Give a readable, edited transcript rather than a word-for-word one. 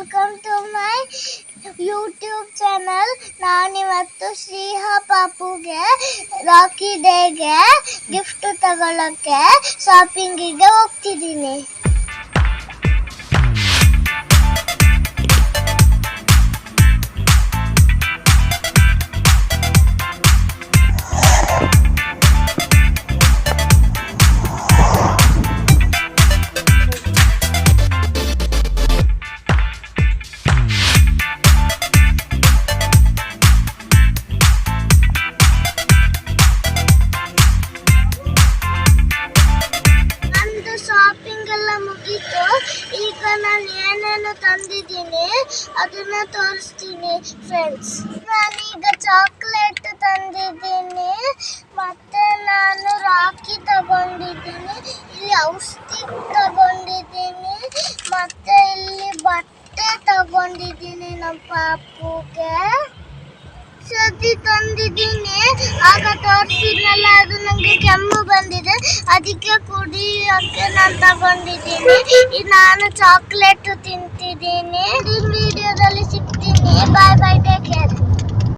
Welcome to my YouTube channel. ನಾನಿವತ್ತು ಶ್ರೀಹಾ ಪಾಪುಗೆ ರಾಖಿ ಡೇಗೆ ಗಿಫ್ಟ್ ತಗೊಳ್ಳೋಕ್ಕೆ ಶಾಪಿಂಗಿಗೆ ಹೋಗ್ತಿದ್ದೀನಿ. ಶಾಪಿಂಗ್ ಎಲ್ಲ ಮುಗೀತು. ಈಗ ನಾನು ಏನೇನು ತಂದಿದ್ದೀನಿ ಅದನ್ನ ತೋರಿಸ್ತೀನಿ ಫ್ರೆಂಡ್ಸ್. ನಾನೀಗ ಚಾಕ್ಲೇಟ್ ತಂದಿದ್ದೀನಿ, ಮತ್ತೆ ನಾನು ರಾಖಿ ತಗೊಂಡಿದ್ದೀನಿ, ಇಲ್ಲಿ ಔಷಧಿ ತಗೊಂಡಿದ್ದೀನಿ, ಮತ್ತೆ ಇಲ್ಲಿ ಬಟ್ಟೆ ತಗೊಂಡಿದ್ದೀನಿ ನಮ್ಮ ಪಾಪುಗೆ. ಸತಿ ತಂದಿದ್ದೀನಿ, ಆಗ ತೋರಿಸಿದ್ನಲ್ಲ ಅದು ನನಗೆ ಕೆಮ್ಮು ಬಂದಿದೆ, ಅದಕ್ಕೆ ಕುಡಿಯೋಕ್ಕೆ ನಾನು ತಗೊಂಡಿದ್ದೀನಿ. ಈಗ ನಾನು ಚಾಕ್ಲೇಟ್ ತಿಂತಿದ್ದೀನಿ. ವಿಡಿಯೋದಲ್ಲಿ ಸಿಗ್ತೀನಿ. ಬಾಯ್ ಬಾಯ್, ಟೇಕ್ ಕೇರ್.